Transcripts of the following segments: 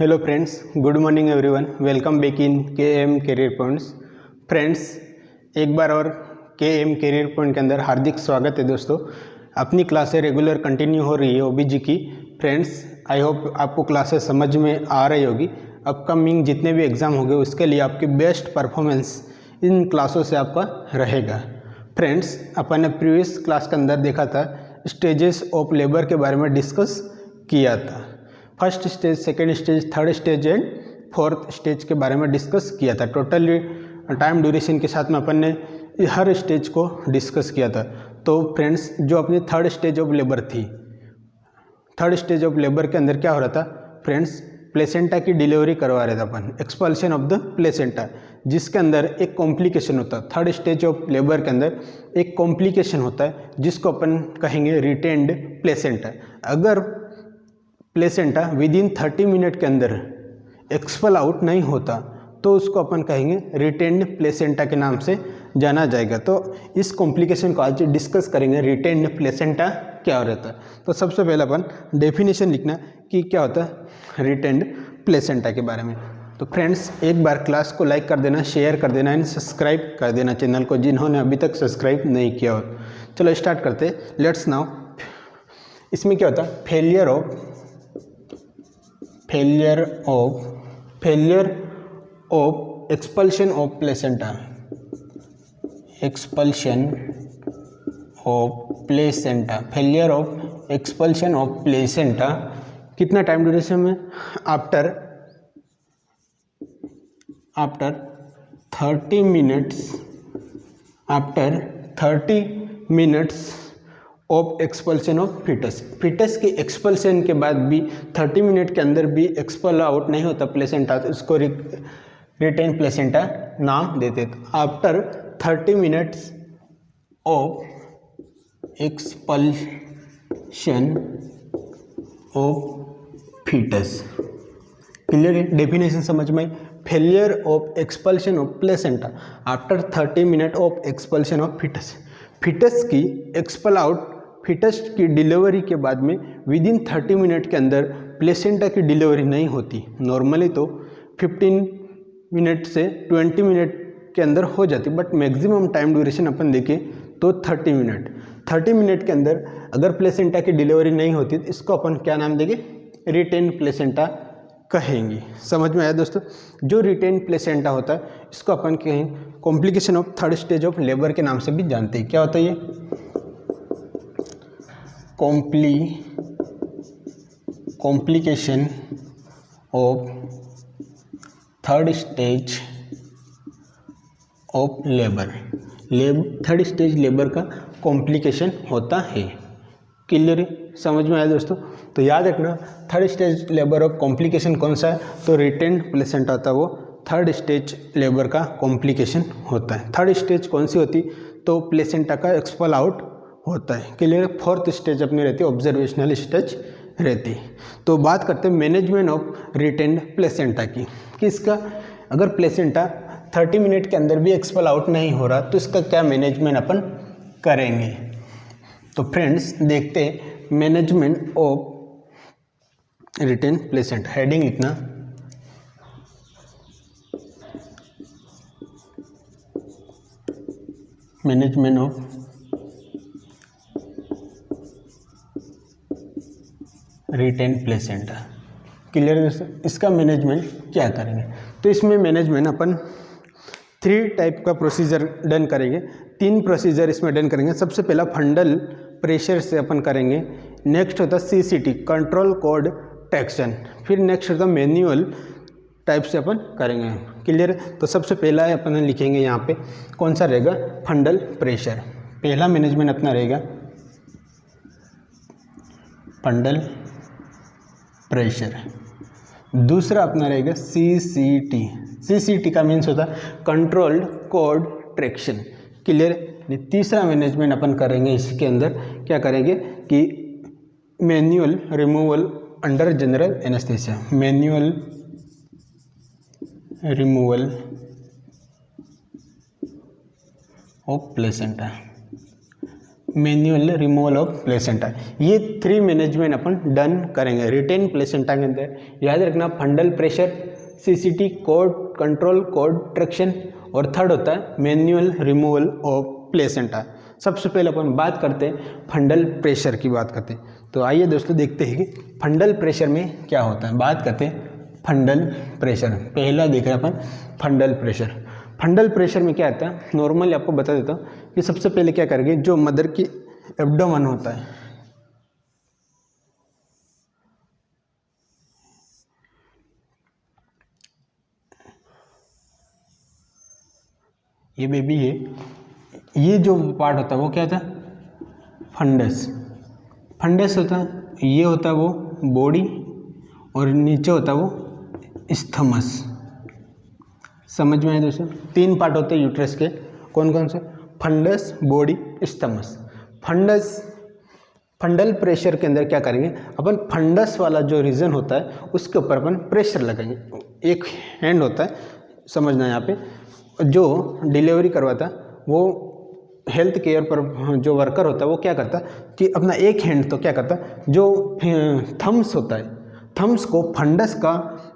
Hello friends, good morning everyone. Welcome back in KM career points. Friends, एक बार और KM career point के अंदर हार्दिक स्वागत है। दोस्तों, अपनी क्लासें रेगुलर कंटिन्यू हो रही है OBG की। फ्रेंड्स, आई होप आपको क्लासेस समझ में आ रही होगी। अपकमिंग जितने भी एग्ज़ाम होंगे उसके लिए आपकी बेस्ट परफॉर्मेंस इन क्लासों से आपका रहेगा। फ्रेंड्स, अपन ने प्रीवियस क्लास के अंदर देखा था, स्टेजेस ऑफ लेबर के बारे में डिस्कस किया था। First stage, second stage, third stage and fourth stage के बारे में डिस्कस किया था। टोटली टाइम ड्यूरेशन के साथ में अपन ने हर स्टेज को डिस्कस किया था। तो फ्रेंड्स, जो अपनी थर्ड स्टेज ऑफ लेबर थी, थर्ड स्टेज ऑफ लेबर के अंदर क्या हो रहा था फ्रेंड्स, प्लेसेंटा की डिलीवरी करवा रहे थे अपन, एक्सपल्शन ऑफ द प्लेसेंटा, जिसके अंदर एक कॉम्प्लिकेशन होता है। थर्ड स्टेज ऑफ लेबर के अंदर एक कॉम्प्लिकेशन होता है जिसको अपन कहेंगे रिटेन्ड प्लेसेंटा। अगर प्लेसेंटा विद इन 30 मिनट के अंदर एक्सपल आउट नहीं होता तो उसको अपन कहेंगे रिटेन्ड प्लेसेंटा के नाम से जाना जाएगा। तो इस कॉम्प्लिकेशन को आज डिस्कस करेंगे, रिटेन्ड प्लेसेंटा क्या रहता है। तो सबसे पहले अपन डेफिनेशन लिखना कि क्या होता है रिटेन्ड प्लेसेंटा के बारे में। तो फ्रेंड्स, एक बार क्लास को लाइक कर देना, शेयर कर देना एंड सब्सक्राइब कर देना चैनल को, जिन्होंने अभी तक सब्सक्राइब नहीं किया हो। चलो स्टार्ट करते, लेट्स नाउ। इसमें क्या होता है, failure of expulsion of placenta, failure of expulsion of placenta कितना टाइम ड्यूरेशन में, after 30 minutes of expulsion of foetus के एक्सपल्शन के बाद भी 30 मिनट के अंदर भी एक्सपल आउट नहीं होता प्लेसेंटा, तो इसको रिटेन प्लेसेंटा नाम देते। After 30 minutes of expulsion of foetus. Clear है? डेफिनेशन समझ में आई। Failure of expulsion of placenta after 30 minute of expulsion of foetus. Foetus की एक्सपल आउट, फीटस की डिलीवरी के बाद में विद इन 30 मिनट के अंदर प्लेसेंटा की डिलीवरी नहीं होती। नॉर्मली तो 15 मिनट से 20 मिनट के अंदर हो जाती, बट मैक्सिमम टाइम ड्यूरेशन अपन देखें तो 30 मिनट। 30 मिनट के अंदर अगर प्लेसेंटा की डिलीवरी नहीं होती तो इसको अपन क्या नाम देंगे, रिटेन प्लेसेंटा कहेंगे। समझ में आया दोस्तों? जो रिटेन प्लेसेंटा होता है इसको अपन कहेंगे complication of third stage of labour के नाम से भी जानते हैं। क्या होता है ये? Complication of third stage of labour. Third stage labour का कॉम्प्लिकेशन होता है। क्लियर? समझ में आया दोस्तों? तो याद रखना, third stage labour of complication कौन सा है, तो रिटेन प्लेसेंटा होता है, वो थर्ड स्टेज लेबर का कॉम्प्लिकेशन होता है। थर्ड स्टेज कौन सी होती, तो प्लेसेंटा का एक्सपल आउट होता है। क्लियर? फोर्थ स्टेज अपनी रहती है, ऑब्जर्वेशनल स्टेज रहती है। तो बात करते हैं मैनेजमेंट ऑफ रिटेन्ड प्लेसेंटा की। किसका, अगर प्लेसेंटा 30 मिनट के अंदर भी एक्सपल आउट नहीं हो रहा तो इसका क्या मैनेजमेंट अपन करेंगे। तो फ्रेंड्स, देखते हैं management of retained placenta. Heading लिखना, management of retained placenta. Clear है दोस्तों? इसका मैनेजमेंट क्या करेंगे, तो इसमें मैनेजमेंट अपन 3 टाइप का प्रोसीजर डन करेंगे। 3 प्रोसीजर इसमें डन करेंगे। सबसे पहला फंडल प्रेशर से अपन करेंगे। नेक्स्ट होता है CCT, कंट्रोल कोड ट्रैक्शन। फिर नेक्स्ट होता है मैनुअल टाइप से अपन करेंगे। क्लियर? तो सबसे पहला है अपन लिखेंगे यहाँ पे, कौन सा रहेगा, फंडल प्रेशर। पहला मैनेजमेंट अपना रहेगा फंडल प्रेशर। दूसरा अपना रहेगा CCT का मीन्स होता है कंट्रोल्ड कोड ट्रैक्शन। क्लियर? तीसरा मैनेजमेंट अपन करेंगे, इसके अंदर क्या करेंगे कि manual removal under general anaesthesia. Manual removal of placenta. Manual removal of placenta. ये 3 मैनेजमेंट अपन डन करेंगे रिटेन प्लेसेंटा के अंदर। याद रखना फंडल pressure, CCT, code control, code traction, और थर्ड होता है मैन्युअल रिमूवल ऑफ प्लेसेंटा। सबसे पहले अपन बात करते हैं फंडल प्रेशर की बात करते हैं। तो आइए दोस्तों देखते हैं कि फंडल प्रेशर में क्या होता है। बात करते हैं फंडल प्रेशर। पहला देख रहे हैं अपन फंडल प्रेशर। फंडल प्रेशर में क्या आता है, नॉर्मली आपको बता देता हूँ कि सबसे पहले क्या करेंगे, जो मदर की एब्डोमेन होता है, ये बेबी है, ये जो पार्ट होता है वो क्या होता है, फंडस। फंडस होता है, ये होता है वो बॉडी, और नीचे होता है वो स्थमस। समझ में आए दोस्तों? 3 पार्ट होते हैं यूट्रस के, कौन कौन से, fundus, body, isthmus. Fundal pressure के अंदर क्या करेंगे अपन, फंडस वाला जो रीजन होता है उसके ऊपर अपन प्रेशर लगाएंगे। एक हैंड होता है, समझना यहाँ पे, जो डिलीवरी करवाता वो हेल्थ केयर पर जो वर्कर होता है वो क्या करता कि अपना एक हैंड तो क्या करता, जो थम्स होता है, थम्स को फंडस का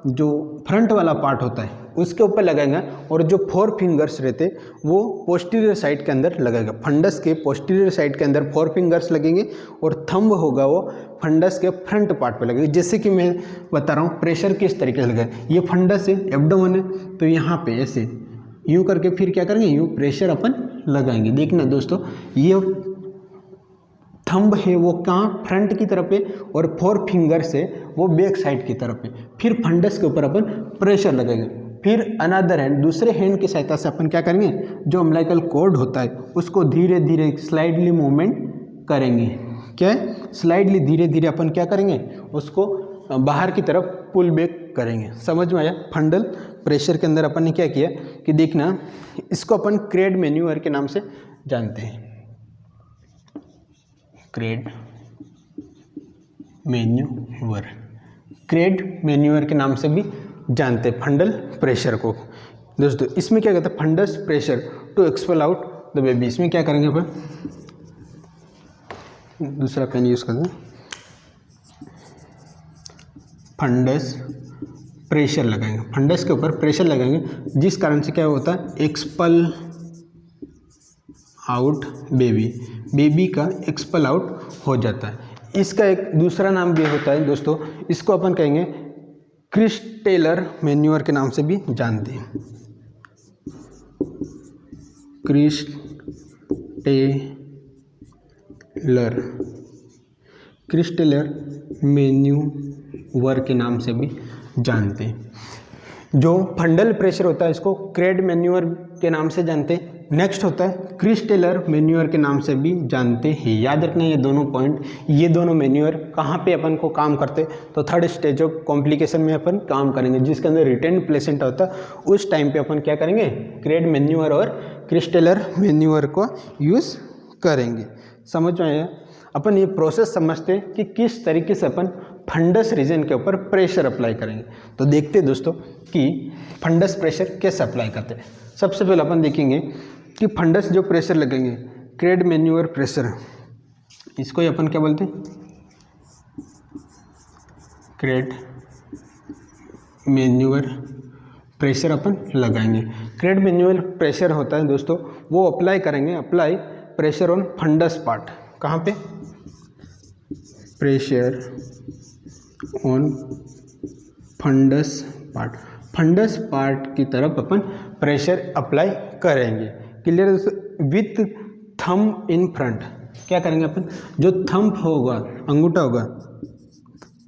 जो फ्रंट वाला पार्ट होता है उसके ऊपर लगाएंगे, और जो 4 फिंगर्स रहते वो पोस्टीरियर साइड के अंदर लगाएगा। फंडस के पोस्टीरियर साइड के अंदर 4 फिंगर्स लगेंगे, और थंब होगा वो फंडस के फ्रंट पार्ट पे लगेगा। जैसे कि मैं बता रहा हूँ प्रेशर किस तरीके से लगेगा, ये फंडस है, एब्डोमेन है, तो यहाँ पे ऐसे यूँ करके फिर क्या करेंगे, यूँ प्रेशर अपन लगाएंगे। देखना दोस्तों, ये थंब है वो कहाँ, फ्रंट की तरफ है, और 4 फिंगर्स है वो बैक साइड की तरफ है। फिर फंडस के ऊपर अपन प्रेशर लगाएंगे। फिर अनदर हैंड, दूसरे हैंड की सहायता से अपन क्या करेंगे, जो अम्बिलिकल कॉर्ड होता है उसको धीरे धीरे स्लाइडली मूवमेंट करेंगे। क्या है, स्लाइडली धीरे धीरे अपन क्या करेंगे, उसको बाहर की तरफ पुल बैक करेंगे। समझ में आया? फंडल प्रेशर के अंदर अपन ने क्या किया कि देखना, इसको अपन क्रेड मैन्यूअर के नाम से जानते हैं। क्रेड मैन्यूअर, क्रेड मैन्यूअर के नाम से भी जानते हैं फंडल प्रेशर को। दोस्तों इसमें क्या कहता है, fundus pressure to expel out the baby. इसमें क्या करेंगे अपन, दूसरा पेन यूज करते हैं, फंडस प्रेशर लगाएंगे, फंडस के ऊपर प्रेशर लगाएंगे, जिस कारण से क्या होता है, एक्सपल आउट बेबी, बेबी का एक्सपल आउट हो जाता है। इसका एक दूसरा नाम भी होता है दोस्तों, इसको अपन कहेंगे क्रिस टेलर मैन्यूअर के नाम से भी जानते हैं। क्रिस टेलर मैन्यूअर के नाम से भी जानते हैं। जो फंडल प्रेशर होता है इसको क्रेड मैन्यूअर के नाम से जानते हैं। नेक्स्ट होता है क्रिस टेलर मैन्यूअर के नाम से भी जानते हैं। याद रखना ये दोनों पॉइंट, ये दोनों मैन्यूअर कहाँ पे अपन को काम करते, तो थर्ड स्टेज ऑफ कॉम्प्लिकेशन में अपन काम करेंगे, जिसके अंदर रिटेन प्लेसेंटा होता है। उस टाइम पे अपन क्या करेंगे, क्रेड मैन्यूअर और क्रिस टेलर मैन्यूअर को यूज़ करेंगे। समझ में आया? अपन ये प्रोसेस समझते हैं कि किस तरीके से अपन फंडस रीजन के ऊपर प्रेशर अप्लाई करेंगे। तो देखते हैं दोस्तों कि फंडस प्रेशर कैसे अप्लाई करते हैं। सबसे पहले अपन देखेंगे कि फंडस जो प्रेशर लगेंगे, क्रेड मैन्यूअर प्रेशर, इसको ही अपन क्या बोलते हैं, क्रेड मैन्यूअर प्रेशर अपन लगाएंगे। क्रेड मैन्यूअर प्रेशर होता है दोस्तों, वो अप्लाई करेंगे, apply pressure on fundus part. कहाँ पे, pressure on fundus part, fundus part की तरफ अपन प्रेशर अप्लाई करेंगे। क्लियर दोस्तों? विथ थंब इन फ्रंट, क्या करेंगे अपन, जो थंब होगा, अंगूठा होगा,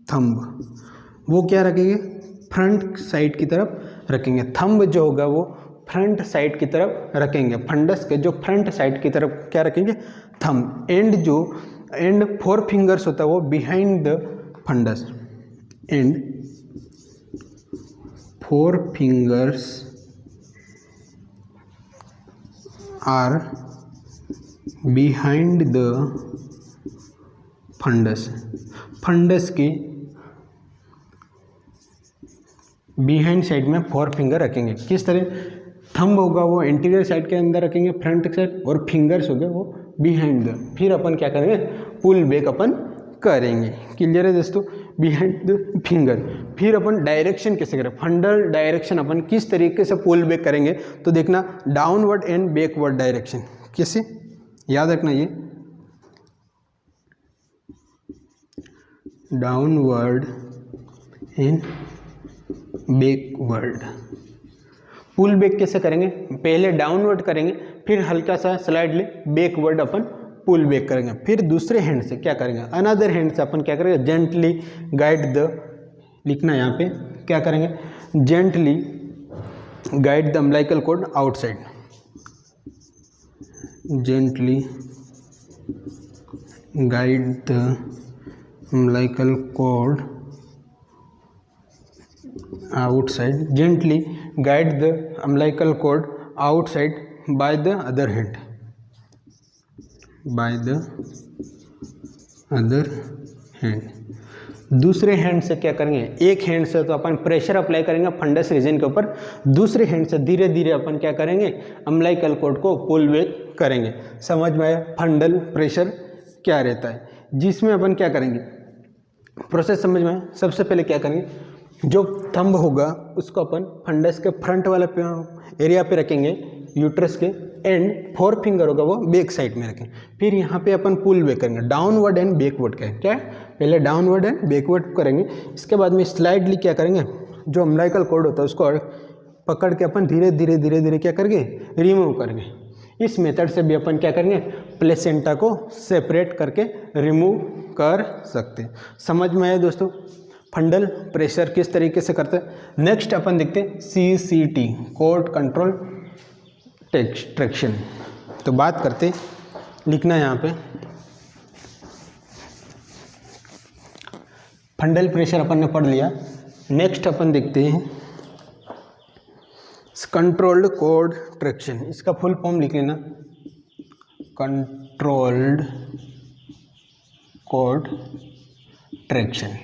थंब, वो क्या रखेंगे, फ्रंट साइड की तरफ रखेंगे। थंब जो होगा वो फ्रंट साइड की तरफ रखेंगे। फंडस के जो फ्रंट साइड की तरफ क्या रखेंगे, थंब। एंड 4 फिंगर्स होता है वो behind the fundus, and 4 fingers are behind the fundus, fundus के बिहाइंड साइड में 4 फिंगर रखेंगे। किस तरह, थंब होगा वो इंटीरियर साइड के अंदर रखेंगे, फ्रंट साइड, और फिंगर्स हो गए वो बिहाइंड द, फिर अपन क्या करेंगे पुल बैक अपन करेंगे। क्लियर है दोस्तों, बिहाइंड द फिंगर। फिर अपन डायरेक्शन कैसे करें, फंडल डायरेक्शन अपन किस तरीके से पुल बैक करेंगे, तो देखना डाउनवर्ड एंड बैकवर्ड डायरेक्शन। कैसे, याद रखना ये downward and backward. Pull back कैसे करेंगे, पहले डाउनवर्ड करेंगे, फिर हल्का सा स्लाइडली बैकवर्ड अपन पुल बैक करेंगे। फिर दूसरे हैंड से क्या करेंगे, अनदर हैंड से अपन क्या करेंगे, जेंटली गाइड द, लिखना यहाँ पे क्या करेंगे, gently guide the umbilical cord outside, gently guide the umbilical cord outside, gently guide the umbilical cord outside by the other hand, by the other hand। दूसरे hand से क्या करेंगे, एक हैंड से तो अपन प्रेशर अप्लाई करेंगे फंडस रीजन के ऊपर, दूसरे हैंड से धीरे धीरे अपन क्या करेंगे, अम्बिलिकल कॉर्ड को पुल बैक करेंगे। समझ में आया फंडल प्रेशर क्या रहता है, जिसमें अपन क्या करेंगे, प्रोसेस समझ में आया। सबसे पहले क्या करेंगे, जो थंब होगा उसको अपन फंडस के फ्रंट वाले एरिया पे रखेंगे, यूट्रस के, एंड 4 फिंगर होगा वो बैक साइड में रखें। फिर यहाँ पे अपन पुल बैक करेंगे, डाउनवर्ड एंड बैकवर्ड करेंगे। क्या, पहले डाउनवर्ड एंड बैकवर्ड करेंगे, इसके बाद में स्लाइडली क्या करेंगे, जो अम्बिलिकल कॉर्ड होता है उसको पकड़ के अपन धीरे धीरे धीरे धीरे क्या करेंगे, रिमूव करेंगे। इस मेथड से भी अपन क्या करेंगे, प्लेसेंटा को सेपरेट करके रिमूव कर सकते हैं। समझ में आया दोस्तों फंडल प्रेशर किस तरीके से करते हैं। नेक्स्ट अपन देखते हैं CCT, कॉर्ड कंट्रोल ट्रैक्शन। तो बात करते, लिखना यहाँ पे फंडल प्रेशर अपन ने पढ़ लिया। नेक्स्ट अपन देखते हैं कंट्रोल्ड कॉर्ड ट्रैक्शन, इसका फुल फॉर्म लिख लेना, controlled cord traction,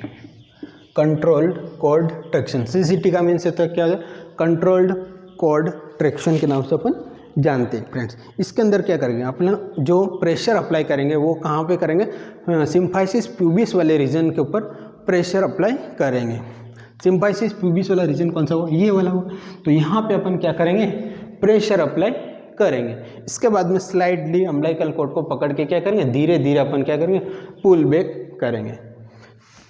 controlled cord traction. CCT का मीन्स होता है क्या है, कंट्रोल्ड कॉर्ड ट्रैक्शन के नाम से अपन जानते हैं फ्रेंड्स। इसके अंदर क्या करेंगे, अपना जो प्रेशर अप्लाई करेंगे वो कहाँ पे करेंगे, सिम्फाइसिस प्यूबिस वाले रीजन के ऊपर प्रेशर अप्लाई करेंगे। सिम्फाइसिस प्यूबिस वाला रीजन कौन सा हो, ये वाला हो। तो यहाँ पे अपन क्या करेंगे, प्रेशर अप्लाई करेंगे। इसके बाद में स्लाइडली अम्बिलिकल कॉर्ड को पकड़ के क्या करेंगे, धीरे धीरे अपन क्या करेंगे, पुल बैक करेंगे।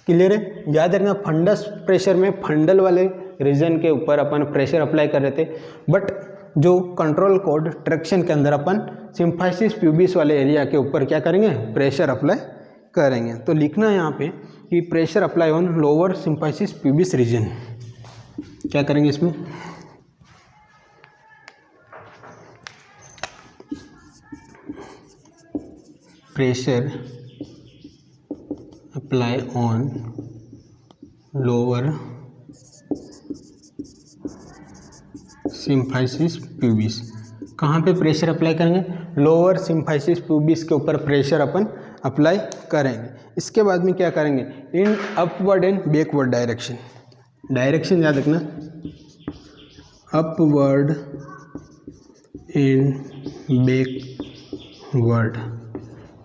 क्लियर है, याद रखना फंडस प्रेशर में फंडल वाले रीजन के ऊपर अपन प्रेशर अप्लाई कर रहे थे, बट जो कंट्रोल कॉर्ड ट्रैक्शन के अंदर अपन सिम्फाइसिस प्यूबिस वाले एरिया के ऊपर क्या करेंगे, प्रेशर अप्लाई करेंगे। तो लिखना है यहाँ पे कि pressure apply on lower symphysis pubis region. क्या करेंगे इसमें, pressure apply on lower symphysis pubis. कहाँ पे प्रेशर अप्लाई करेंगे, लोअर सिम्फाइसिस प्यूबिस के ऊपर प्रेशर अपन अप्लाई करेंगे। इसके बाद में क्या करेंगे, in upward and backward direction. Direction याद रखना, अपवर्ड एंड बैकवर्ड।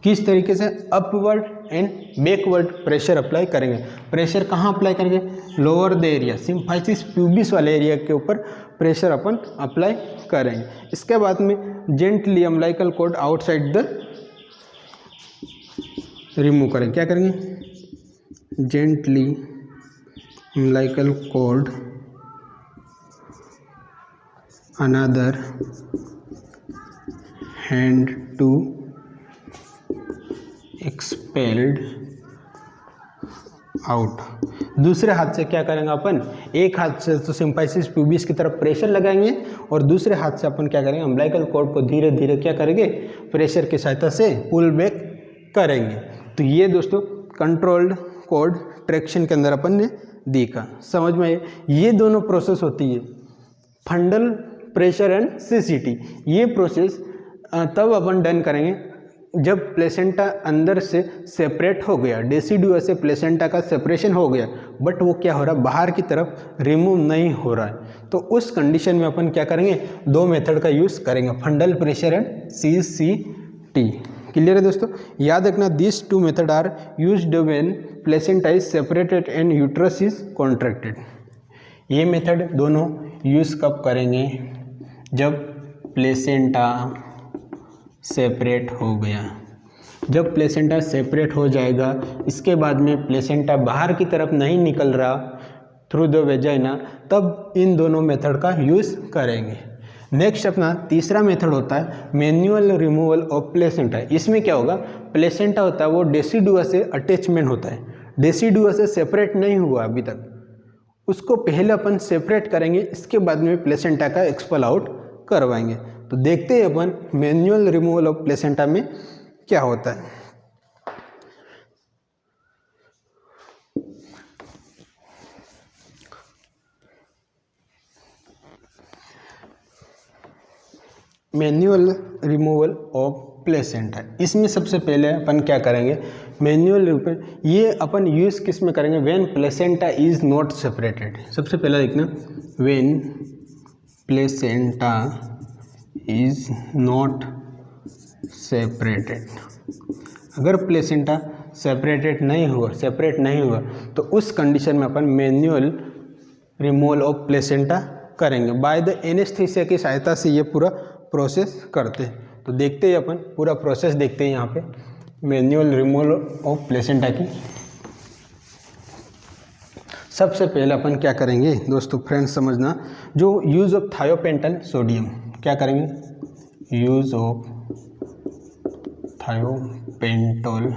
किस तरीके से, upward and backward pressure apply करेंगे। प्रेशर कहाँ अप्लाई करेंगे, lower the area, symphysis pubis वाले एरिया के ऊपर प्रेशर अपन अप्लाई करेंगे। इसके बाद में gently umbilical cord outside the remove करेंगे। क्या करेंगे, gently umbilical cord another hand to expelled out. दूसरे हाथ से क्या करेंगे अपन, एक हाथ से तो सिम्फाइसिस प्यूबिस की तरफ प्रेशर लगाएंगे और दूसरे हाथ से अपन क्या करेंगे, अम्बिलिकल कॉर्ड को धीरे धीरे क्या करेंगे, प्रेशर की सहायता से पुल बैक करेंगे। तो ये दोस्तों कंट्रोल्ड कॉर्ड ट्रैक्शन के अंदर अपन ने देखा। समझ में आए, ये दोनों प्रोसेस होती है, फंडल प्रेशर एंड CCT। ये प्रोसेस तब अपन डन करेंगे जब प्लेसेंटा अंदर से सेपरेट हो गया, डेसिडुआ से प्लेसेंटा का सेपरेशन हो गया, बट वो क्या हो रहा है, बाहर की तरफ रिमूव नहीं हो रहा है। तो उस कंडीशन में अपन क्या करेंगे, दो मेथड का यूज़ करेंगे, fundal pressure and CCT। Clear है दोस्तों। याद रखना this two method are used when placenta is separated and uterus is contracted. ये मेथड दोनों यूज़ कब करेंगे, जब प्लेसेंटा सेपरेट हो गया। जब प्लेसेंटा सेपरेट हो जाएगा, इसके बाद में प्लेसेंटा बाहर की तरफ नहीं निकल रहा थ्रू द वेजाइना, तब इन दोनों मेथड का यूज़ करेंगे। नेक्स्ट अपना तीसरा मेथड होता है मैन्युअल रिमूवल ऑफ प्लेसेंटा। इसमें क्या होगा, प्लेसेंटा होता है वो डेसिडुआ से अटैचमेंट होता है, डेसिडुआ से सेपरेट नहीं हुआ अभी तक, उसको पहले अपन सेपरेट करेंगे, इसके बाद में प्लेसेंटा का एक्सपेल आउट करवाएंगे। तो देखते हैं अपन मैन्युअल रिमूवल ऑफ प्लेसेंटा में क्या होता है। मैन्युअल रिमूवल ऑफ प्लेसेंटा, इसमें सबसे पहले अपन क्या करेंगे, मैन्युअल ये अपन यूज़ किस में करेंगे, when placenta is not separated. सबसे पहला देखना, when placenta is not separated. अगर प्लेसेंटा सेपरेट नहीं हुआ तो उस कंडीशन में अपन मैन्युअल रिमूवल ऑफ प्लेसेंटा करेंगे। बाय द एनेस्थीसिया की सहायता से ये पूरा प्रोसेस करते हैं। तो देखते हैं अपन पूरा प्रोसेस देखते हैं यहाँ पे मैन्युअल रिमूवल ऑफ प्लेसेंटा की। सबसे पहले अपन क्या करेंगे दोस्तों, फ्रेंड्स समझना, जो यूज़ ऑफ थायोपेंटल सोडियम, क्या करेंगे, use of thiopentone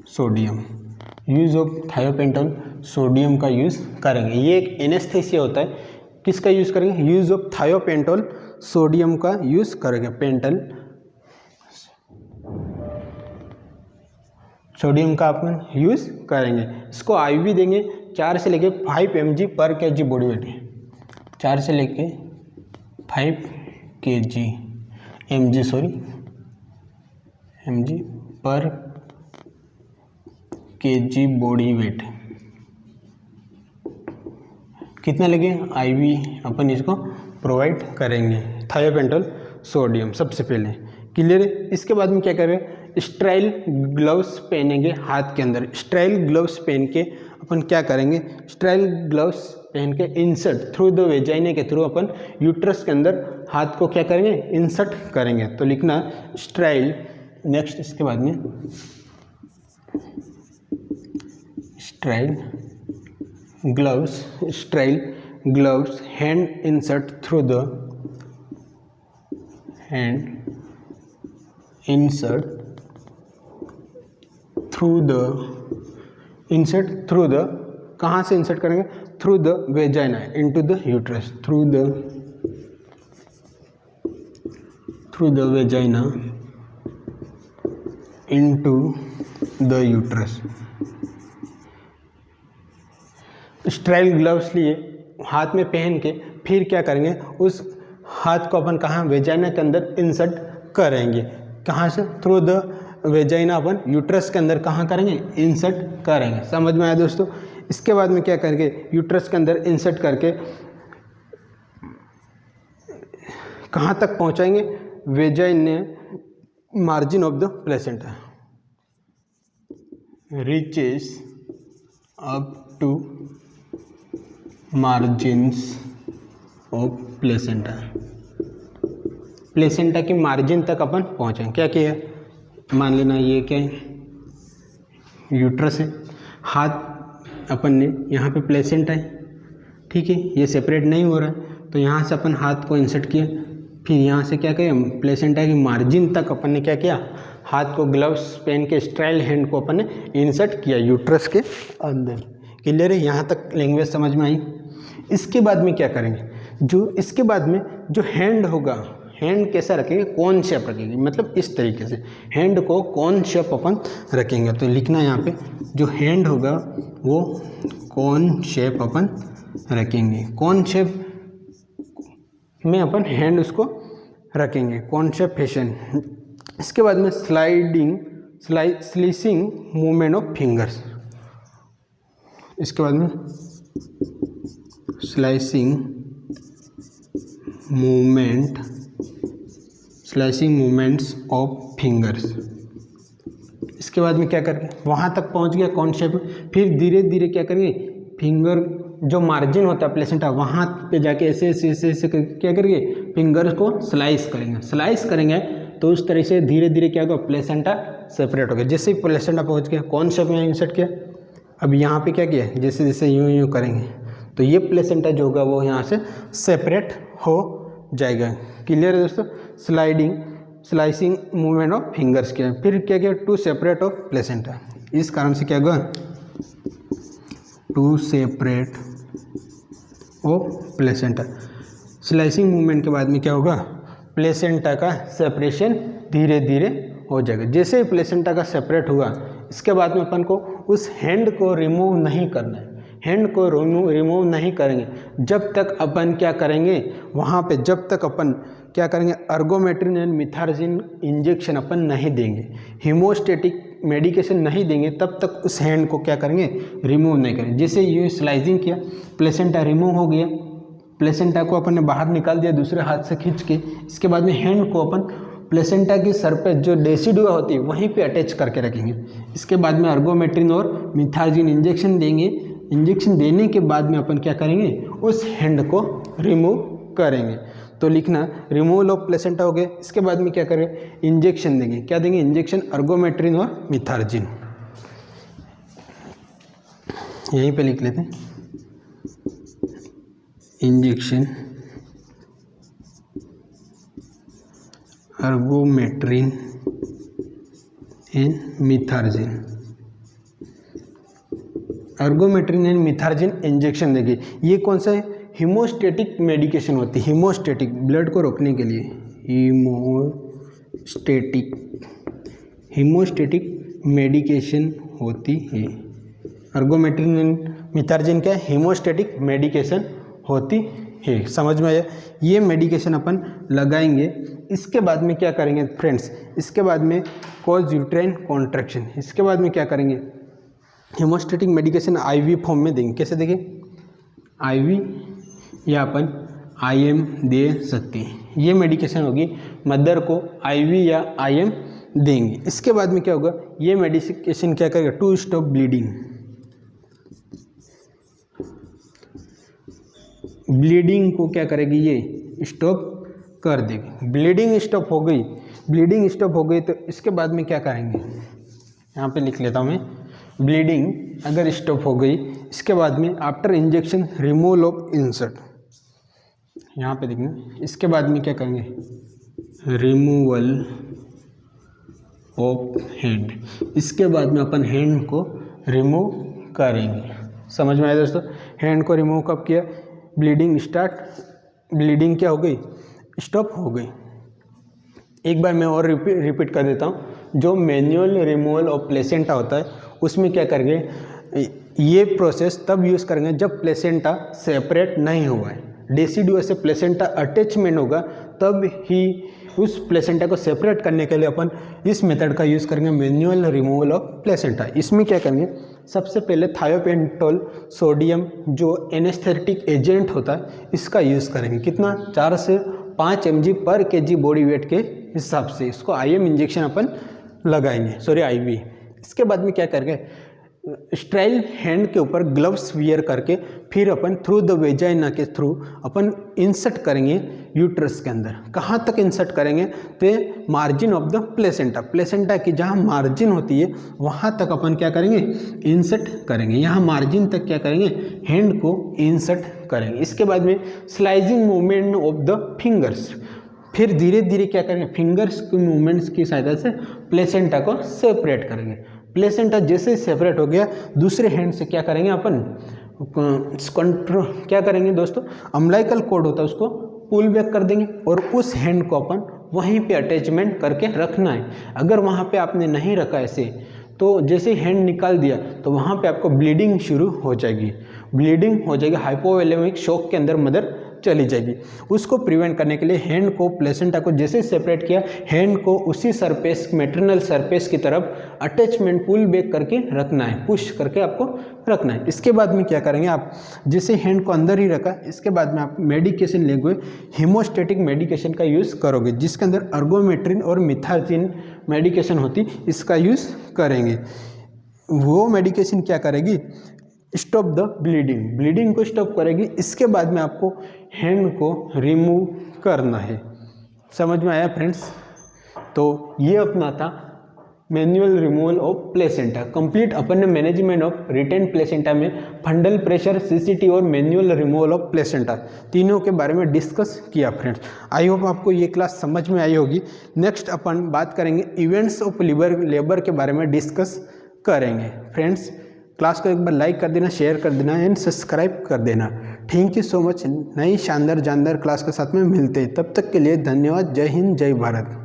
sodium, use of thiopentone sodium का यूज़ करेंगे। ये एक एनेस्थीसिया होता है, किसका यूज़ करेंगे, यूज़ ऑफ थायोपेंटोल सोडियम का यूज़ करेंगे, पेंटल सोडियम का अपन यूज़ करेंगे। इसको आईवी देंगे 4 से लेके 5 mg पर kg बॉडी वेट, 4 से लेके 5 mg पर kg बॉडी वेट। कितना लगे, आईवी अपन इसको प्रोवाइड करेंगे थायोपेंटोल सोडियम सबसे पहले। क्लियर है। इसके बाद में क्या करेंगे, स्टेराइल ग्लव्स पहनेंगे हाथ के अंदर। स्टेराइल ग्लव्स पहन के अपन क्या करेंगे, स्टेराइल ग्लव्स पहन के इंसर्ट थ्रू द वेजाइना के थ्रू अपन यूट्रस के अंदर हाथ को क्या करेंगे, इंसर्ट करेंगे। तो लिखना स्टेराइल। नेक्स्ट इसके बाद में sterile gloves hand insert through the कहाँ से इंसर्ट करेंगे, through the vagina into the uterus, through the vagina into the uterus. Sterile gloves लिए हाथ में पहन के फिर क्या करेंगे, उस हाथ को अपन कहाँ, वेजाइना के अंदर इंसर्ट करेंगे। कहाँ से, through the vagina upon uterus के अंदर कहाँ करेंगे, इंसर्ट करेंगे। समझ में आया दोस्तों। इसके बाद में क्या करेंगे, यूट्रस के अंदर इंसर्ट करके कहाँ तक पहुँचाएंगे, vagina margin of the placenta, reaches up to margins of placenta. Placenta की मार्जिन तक अपन पहुँचें। क्या किया, मान लेना ये क्या है, यूट्रस है, हाथ अपन ने यहाँ पे प्लेसेंटा है, ठीक है, ये सेपरेट नहीं हो रहा है, तो यहाँ से अपन हाथ को इंसर्ट किया, फिर यहाँ से क्या किया, प्लेसेंटा की मार्जिन तक अपन ने क्या किया, हाथ को ग्लव्स पहन के स्टेराइल हैंड को अपन ने इंसर्ट किया यूट्रस के अंदर। क्लियर है, यहाँ तक लैंग्वेज समझ में आई। इसके बाद में क्या करेंगे, इसके बाद में जो हैंड होगा, हैंड कैसा रखेंगे, कौन शेप रखेंगे, मतलब इस तरीके से हैंड को कौन शेप अपन रखेंगे। तो लिखना यहाँ पे, जो हैंड होगा वो कौन शेप अपन रखेंगे, कौन शेप में अपन हैंड उसको रखेंगे, कौन शेप फैशन। इसके बाद में स्लाइसिंग मूवमेंट ऑफ फिंगर्स। इसके बाद में स्लाइसिंग मूवमेंट्स ऑफ फिंगर्स। इसके बाद में क्या करेंगे, वहाँ तक पहुँच गया कौन शेप में, फिर धीरे धीरे क्या करेंगे, फिंगर जो मार्जिन होता है प्लेसेंटा वहाँ पे जाके ऐसे ऐसे ऐसे ऐसे क्या करेंगे, फिंगर्स को स्लाइस करेंगे। स्लाइस करेंगे तो उस तरह से धीरे धीरे क्या होगा, प्लेसेंटा सेपरेट हो गया। जैसे ही प्लेसेंटा पहुँच गया, कौन शेप में इंसर्ट किया, अब यहाँ पे क्या किया, जैसे जैसे यूँ यूँ करेंगे तो ये प्लेसेंटा जो होगा वो यहाँ से सेपरेट हो जाएगा। क्लियर है दोस्तों। स्लाइसिंग मूवमेंट ऑफ फिंगर्स किया, फिर क्या किया, टू सेपरेट ऑफ प्लेसेंटा। इस कारण से क्या होगा, to separate of placenta. Slicing movement के बाद में क्या होगा, प्लेसेंटा का सेपरेशन धीरे धीरे हो जाएगा। जैसे ही प्लेसेंटा का सेपरेट हुआ, इसके बाद में अपन को उस हैंड को रिमूव नहीं करना है। हैंड को रिमूव नहीं करेंगे जब तक अपन क्या करेंगे, वहाँ पे जब तक अपन क्या करेंगे, अर्गोमेट्रिन एंड मिथार्जिन इंजेक्शन अपन नहीं देंगे, हीमोस्टेटिक मेडिकेशन नहीं देंगे, तब तक उस हैंड को क्या करेंगे, रिमूव नहीं करेंगे। जैसे यूँ स्लाइसिंग किया, प्लेसेंटा रिमूव हो गया, प्लेसेंटा को अपन ने बाहर निकाल दिया दूसरे हाथ से खींच के। इसके बाद में हैंड को अपन प्लेसेंटा की सरफेस जो डेसिडुआ होती है वहीं पे अटैच करके रखेंगे। इसके बाद में अर्गोमेट्रिन और मिथार्जिन इंजेक्शन देंगे। इंजेक्शन देने के बाद में अपन क्या करेंगे, उस हैंड को रिमूव करेंगे। तो लिखना, रिमूवल ऑफ प्लेसेंटा हो गया। इसके बाद में क्या करेंगे, इंजेक्शन देंगे। क्या देंगे, इंजेक्शन अर्गोमेट्रिन और मिथार्जिन। यहीं पे लिख लेते हैं, injection ergometrine and Methergine. Ergometrine and Methergine injection देंगे। ये कौन सा है, हीमोस्टेटिक मेडिकेशन होती है, हीमोस्टेटिक, ब्लड को रोकने के लिए। हीमोस्टेटिक मेडिकेशन होती है। अर्गोमेट्रिन एंड मिथार्जिन क्या है, हीमोस्टेटिक मेडिकेशन होती है। समझ में आया। ये मेडिकेशन अपन लगाएंगे। इसके बाद में क्या करेंगे फ्रेंड्स, इसके बाद में कॉज यूट्राइन कॉन्ट्रैक्शन। इसके बाद में क्या करेंगे, हीमोस्टेटिक मेडिकेशन आईवी फॉर्म में देंगे। कैसे देंगे, आईवी या अपन आईएम दे सकते हैं। ये मेडिकेशन होगी, मदर को आईवी या आईएम देंगे। इसके बाद में क्या होगा, ये मेडिकेशन क्या करेगा, टू स्टॉप ब्लीडिंग। ब्लीडिंग को क्या करेगी, ये स्टॉप कर देगी। ब्लीडिंग स्टॉप हो गई, ब्लीडिंग स्टॉप हो गई तो इसके बाद में क्या करेंगे, यहाँ पे लिख लेता हूँ मैं, ब्लीडिंग अगर स्टॉप हो गई, इसके बाद में after injection removal of insert, यहाँ पे देखना। इसके बाद में क्या करेंगे, रिमूवल ऑफ हैंड। इसके बाद में अपन हैंड को रिमूव करेंगे। समझ में आया दोस्तों। हैंड को रिमूव कब किया, ब्लीडिंग स्टार्ट, ब्लीडिंग क्या हो गई, स्टॉप हो गई। एक बार मैं और रिपीट कर देता हूँ। जो मैनुअल रिमूवल ऑफ प्लेसेंटा होता है उसमें क्या करेंगे, ये प्रोसेस तब यूज़ करेंगे जब प्लेसेंटा सेपरेट नहीं हुआ है। डेसिडुआ से प्लेसेंटा अटैचमेंट होगा तब ही उस प्लेसेंटा को सेपरेट करने के लिए अपन इस मेथड का यूज़ करेंगे, मैनुअल रिमूवल ऑफ प्लेसेंटा। इसमें क्या करेंगे, सबसे पहले थायोपेंटोल सोडियम जो एनेस्थेटिक एजेंट होता है इसका यूज़ करेंगे। कितना, 4 से 5 mg पर kg बॉडी वेट के हिसाब से इसको आईएम इंजेक्शन अपन लगाएंगे, सॉरी आईवी। इसके बाद में क्या करेंगे, स्टेराइल हैंड के ऊपर ग्लव्स वियर करके फिर अपन थ्रू द वेजाइना के थ्रू अपन इंसर्ट करेंगे यूट्रस के अंदर। कहाँ तक इंसर्ट करेंगे, तो margin of the placenta, placenta की जहाँ मार्जिन होती है वहाँ तक अपन क्या करेंगे, इंसर्ट करेंगे। यहाँ मार्जिन तक क्या करेंगे, हैंड को इंसर्ट करेंगे। इसके बाद में slicing movement of the fingers, फिर धीरे धीरे क्या करेंगे, फिंगर्स के मूवमेंट्स की सहायता से प्लेसेंटा को सेपरेट करेंगे। प्लेसेंटा जैसे ही सेपरेट हो गया, दूसरे हैंड से क्या करेंगे अपन, कंट्रोल क्या करेंगे दोस्तों, अम्बिलिकल कॉर्ड होता है उसको पुल बैक कर देंगे और उस हैंड को अपन वहीं पे अटैचमेंट करके रखना है। अगर वहाँ पे आपने नहीं रखा ऐसे, तो जैसे हैंड निकाल दिया तो वहाँ पे आपको ब्लीडिंग शुरू हो जाएगी, ब्लीडिंग हो जाएगी, हाइपोवोलेमिक शॉक के अंदर मदर चली जाएगी। उसको प्रिवेंट करने के लिए हैंड को, प्लेसेंटा को जैसे सेपरेट किया, हैंड को उसी सरफेस, मैटरनल सरफेस की तरफ अटैचमेंट पुल बैक करके रखना है, पुश करके आपको रखना है। इसके बाद में क्या करेंगे, आप जैसे हैंड को अंदर ही रखा, इसके बाद में आप मेडिकेशन लेंगे, हीमोस्टेटिक मेडिकेशन का यूज़ करोगे जिसके अंदर अर्गोमेट्रिन और मिथार्जिन मेडिकेशन होती इसका यूज़ करेंगे। वो मेडिकेशन क्या करेगी, स्टॉप द ब्लीडिंग, ब्लीडिंग को स्टॉप करेगी। इसके बाद में आपको हैंड को रिमूव करना है। समझ में आया फ्रेंड्स? तो ये अपना था manual removal of placenta. Complete अपन ने मैनेजमेंट ऑफ रिटेन प्लेसेंटा में फंडल प्रेशर, सीसीटी और मैनुअल रिमूवल ऑफ प्लेसेंटा तीनों के बारे में डिस्कस किया फ्रेंड्स। आई होप आपको ये क्लास समझ में आई होगी। नेक्स्ट अपन बात करेंगे इवेंट्स ऑफ लेबर के बारे में डिस्कस करेंगे। फ्रेंड्स क्लास को एक बार लाइक कर देना, शेयर कर देना एंड सब्सक्राइब कर देना। Thank you so much. नई शानदार जानदार क्लास के साथ में मिलते हैं, तब तक के लिए धन्यवाद। जय हिंद, जय भारत।